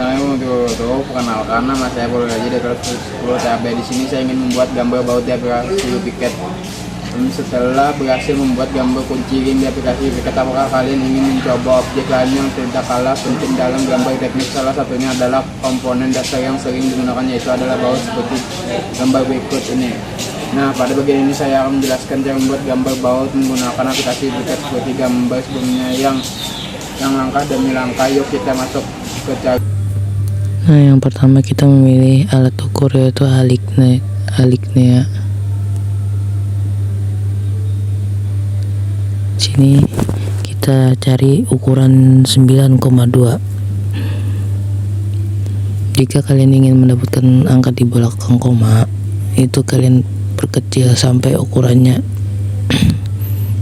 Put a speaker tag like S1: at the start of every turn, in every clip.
S1: Saya untuk perkenalkan, nama saya Bola Gaji dari kelas 10 TAB. Di sini saya ingin membuat gambar baut di aplikasi Piket. Setelah berhasil membuat gambar kunci ring di aplikasi Piket, apakah kalian ingin mencoba objek lain yang tidak kalah penting dalam gambar teknik? Salah satunya adalah komponen dasar yang sering digunakan, yaitu adalah baut seperti gambar berikut ini. Nah, pada bagian ini saya akan menjelaskan cara membuat gambar baut menggunakan aplikasi Piket seperti gambar sebelumnya yang langkah demi langkah. Yuk kita masuk ke cara.
S2: Nah, yang pertama kita memilih alat ukur, yaitu Alignia. Sini kita cari ukuran 9,2. Jika kalian ingin mendapatkan angka di belakang koma, itu kalian perkecil sampai ukurannya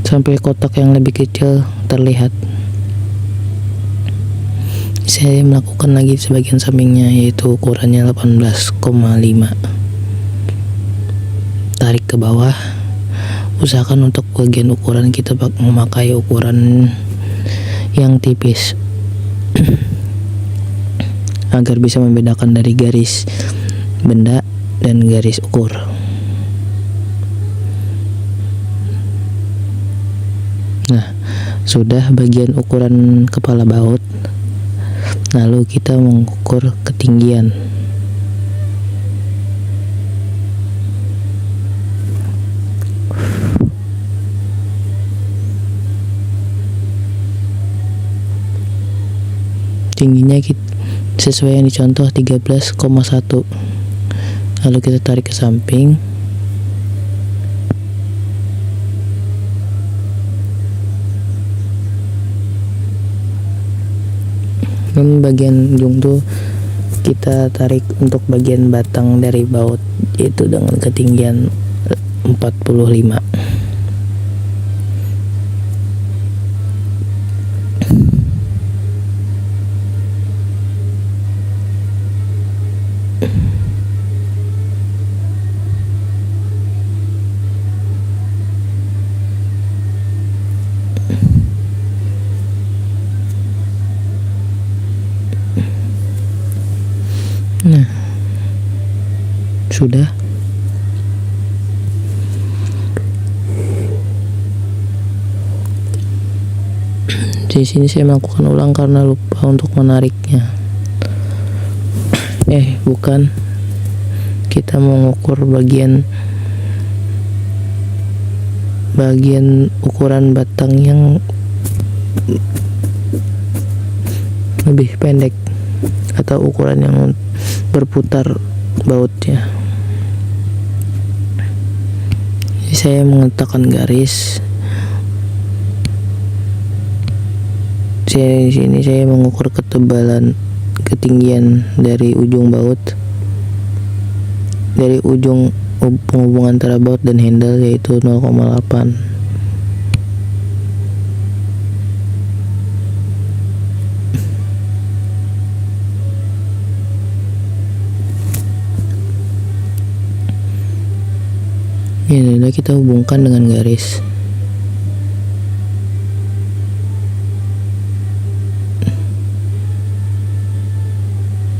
S2: sampai kotak yang lebih kecil terlihat. Saya melakukan lagi sebagian sampingnya, yaitu ukurannya 18,5. Tarik ke bawah. Usahakan untuk bagian ukuran kita memakai ukuran yang tipis agar bisa membedakan dari garis benda dan garis ukur. Nah, sudah bagian ukuran kepala baut. Lalu kita mengukur ketinggian. Tingginya sesuai yang dicontoh 13,1. Lalu kita tarik ke samping. Dan bagian ujung tuh kita tarik untuk bagian batang dari baut, yaitu dengan ketinggian 45. Nah, sudah. Di sini saya melakukan ulang karena lupa untuk menariknya. Bukan. Kita mengukur bagian ukuran batang yang lebih pendek atau ukuran yang berputar bautnya. Jadi saya meletakkan garis. Di sini saya mengukur ketinggian dari ujung baut, dari ujung penghubung antara baut dan handle, yaitu 0,8. Ini sudah kita hubungkan dengan garis.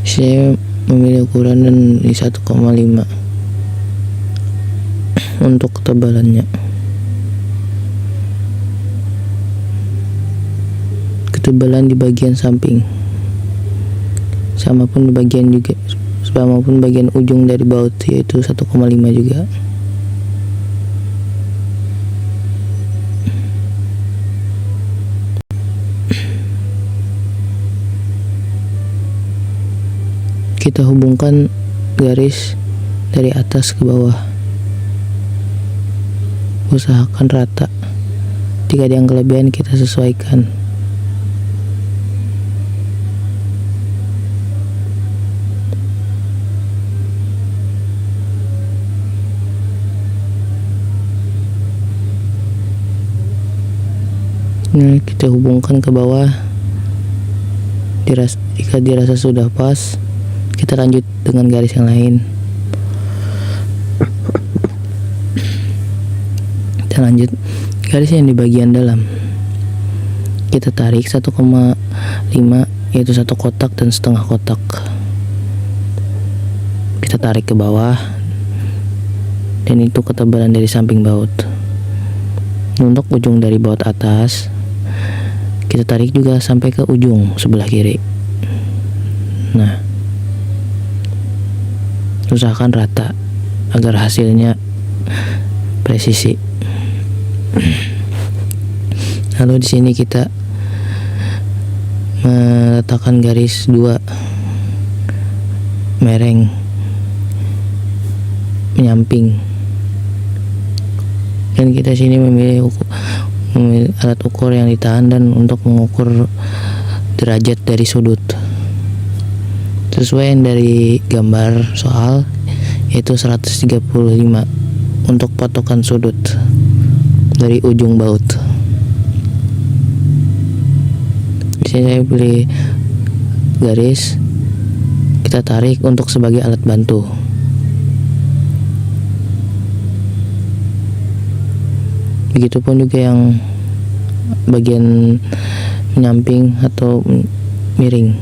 S2: Saya memilih ukuran di 1,5 untuk ketebalannya. Ketebalan di bagian samping, sama pun bagian ujung dari baut, yaitu 1,5 juga. Kita hubungkan garis dari atas ke bawah. Usahakan rata. Jika ada yang kelebihan, kita sesuaikan. Nah, kita hubungkan ke bawah. Jika dirasa sudah pas, kita lanjut dengan garis yang lain. Kita lanjut garis yang di bagian dalam. Kita tarik 1,5 yaitu 1 kotak dan setengah kotak. Kita tarik ke bawah, dan itu ketebalan dari samping baut. Untuk ujung dari baut atas, kita tarik juga sampai ke ujung sebelah kiri. Nah, usahakan rata agar hasilnya presisi. Lalu di sini kita meletakkan garis 2 mereng menyamping, dan kita sini memilih alat ukur yang ditahan dan untuk mengukur derajat dari sudut sesuai yang dari gambar soal, yaitu 135 untuk patokan sudut dari ujung baut. Di sini saya pilih garis, kita tarik untuk sebagai alat bantu. Begitupun juga yang bagian menyamping atau miring.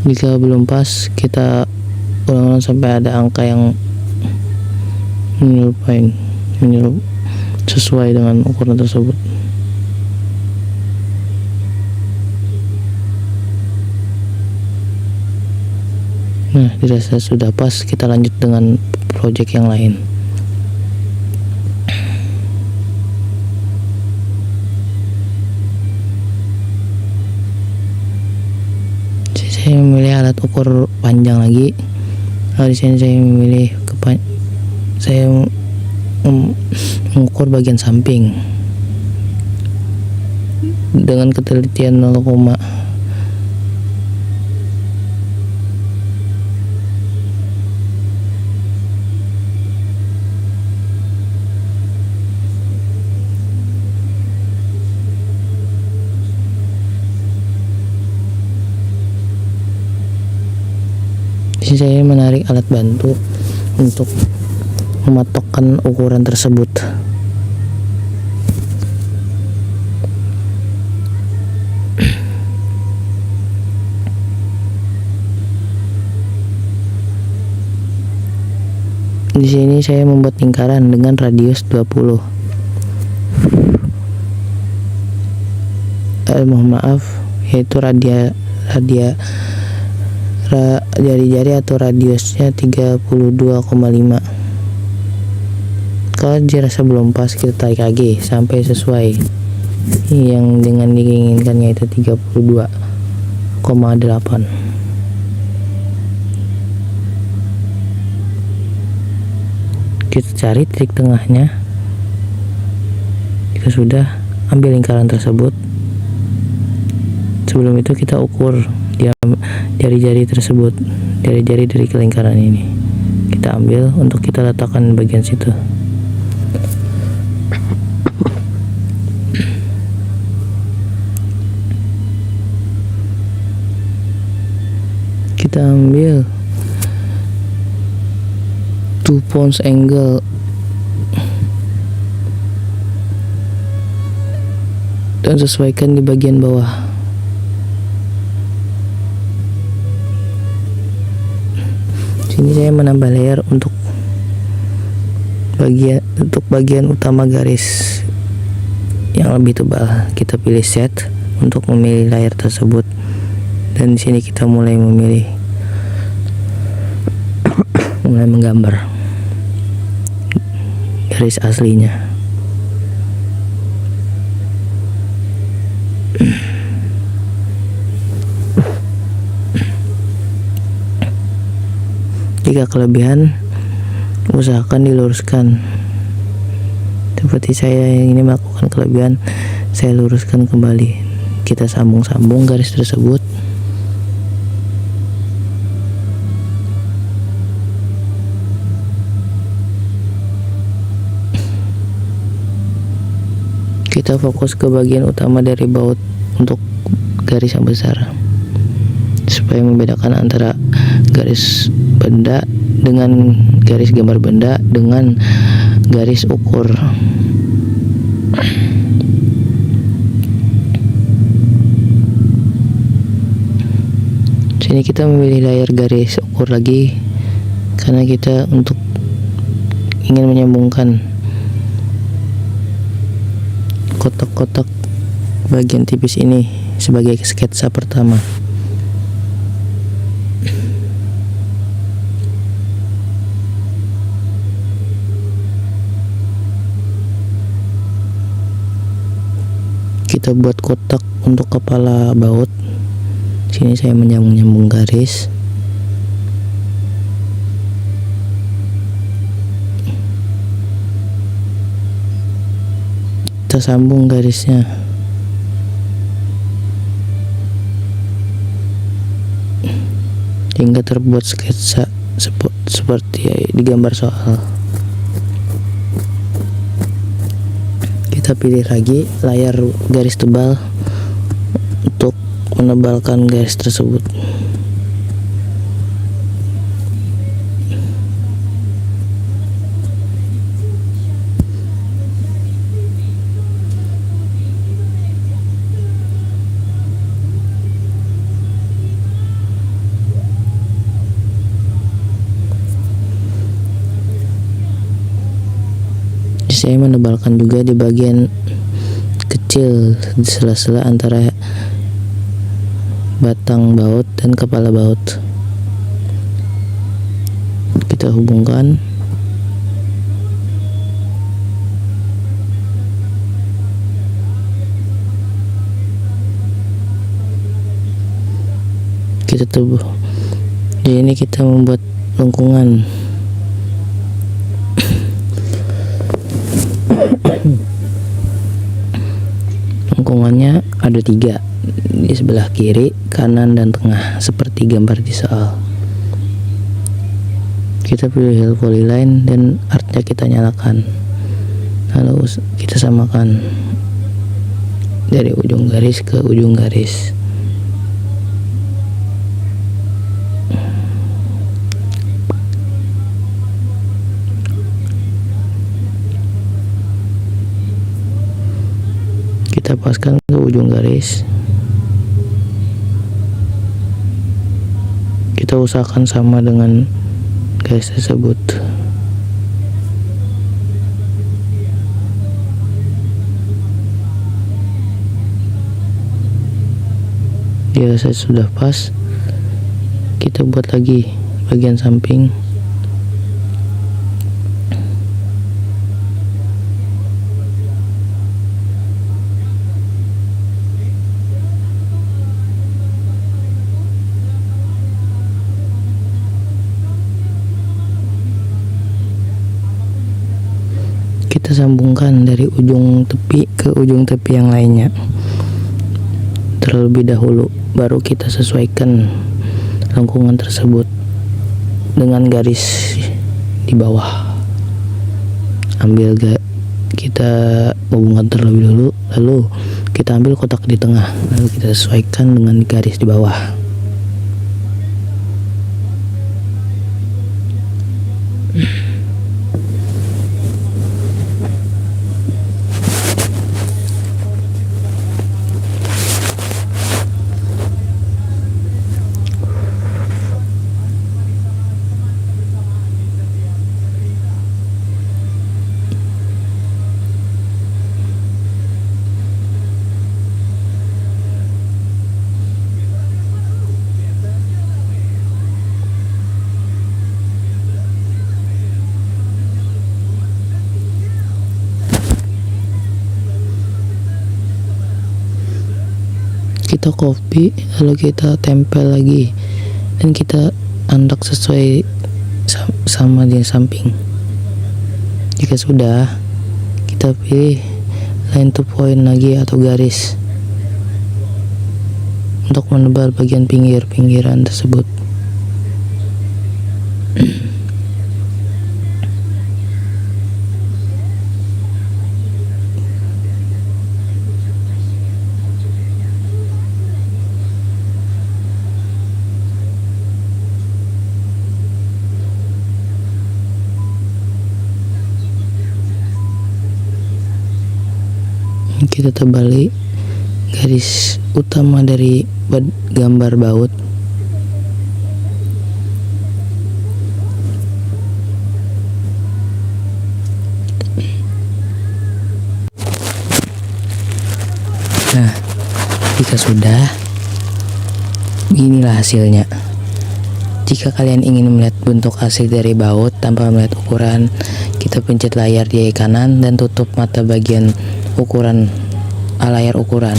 S2: Jika belum pas, kita ulang sampai ada angka yang menyerupai sesuai dengan ukuran tersebut. Nah, dirasa sudah pas, kita lanjut dengan project yang lain. Saya memilih alat ukur panjang lagi. Di sini saya memilih saya mengukur bagian samping dengan ketelitian 0, saya menarik alat bantu untuk mematokkan ukuran tersebut. Di sini saya membuat lingkaran dengan radius 20. Mohon maaf, yaitu jari-jari atau radiusnya 32,5. Kalau dirasa belum pas, kita tarik lagi sampai sesuai yang dengan diinginkannya, yaitu 32,8. Kita cari titik tengahnya. Jika sudah, ambil lingkaran tersebut. Sebelum itu kita ukur jari-jari tersebut, jari-jari dari lingkaran ini kita ambil untuk kita letakkan bagian situ. Kita ambil 2 pounds angle dan sesuaikan di bagian bawah. Sini saya menambah layer untuk bagian utama garis yang lebih tebal. Kita pilih set untuk memilih layer tersebut, dan di sini kita mulai menggambar garis aslinya. Jika kelebihan, usahakan diluruskan. Seperti saya yang ini melakukan kelebihan, saya luruskan kembali. Kita sambung-sambung garis tersebut. Kita fokus ke bagian utama dari baut untuk garis yang besar, supaya membedakan antara garis benda dengan garis gambar benda dengan garis ukur. Sini kita memilih layar garis ukur lagi karena kita untuk ingin menyambungkan kotak-kotak bagian tipis ini sebagai sketsa pertama. Kita buat kotak untuk kepala baut. Sini saya menyambung garis. Kita sambung garisnya. Hingga terbuat sketsa seperti di gambar soal. Kita pilih lagi layar garis tebal untuk menebalkan garis tersebut. Saya menebalkan juga di bagian kecil di sela-sela antara batang baut dan kepala baut. Kita hubungkan. Kita tubuh. Di ini kita membuat lengkungan. Lengkungannya ada 3 di sebelah kiri, kanan, dan tengah seperti gambar di soal. Kita pilih hil polyline dan artnya kita nyalakan, lalu kita samakan dari ujung garis ke ujung garis. Kita paskan ke ujung garis. Kita usahakan sama dengan garis tersebut. Dirasa sudah pas, kita buat lagi bagian samping. Kita sambungkan dari ujung tepi ke ujung tepi yang lainnya terlebih dahulu, baru kita sesuaikan lengkungan tersebut dengan garis di bawah. Kita hubungkan terlebih dulu, lalu kita ambil kotak di tengah, lalu kita sesuaikan dengan garis di bawah. Kita copy, lalu kita tempel lagi dan kita andak sesuai sama di samping. Jika sudah, kita pilih line to point lagi atau garis untuk menebal bagian pinggiran tersebut. kita tebali garis utama dari gambar baut. Nah, jika sudah, beginilah hasilnya. Jika kalian ingin melihat bentuk asli dari baut tanpa melihat ukuran, kita pencet layar di kanan dan tutup mata bagian ukuran layar ukuran,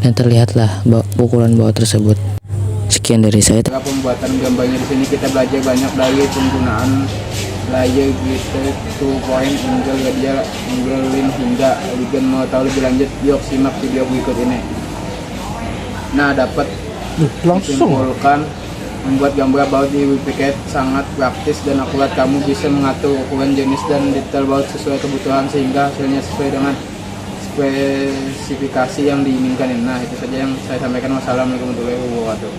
S2: dan terlihatlah ukuran baut tersebut. Sekian dari saya.
S1: Cara pembuatan gambarnya di sini kita belajar banyak dari penggunaan layer glitter, 2 point, angle radial, angle line hingga polygon. Mau tahu lebih lanjut, yuk simak video berikut ini. Nah, dapat disimpulkan membuat gambar baut di WPCAD sangat praktis dan akurat. Kamu bisa mengatur ukuran, jenis, dan detail baut sesuai kebutuhan sehingga hasilnya sesuai dengan spesifikasi yang diinginkan. Nah, itu saja yang saya sampaikan. Wassalamualaikum warahmatullahi wabarakatuh.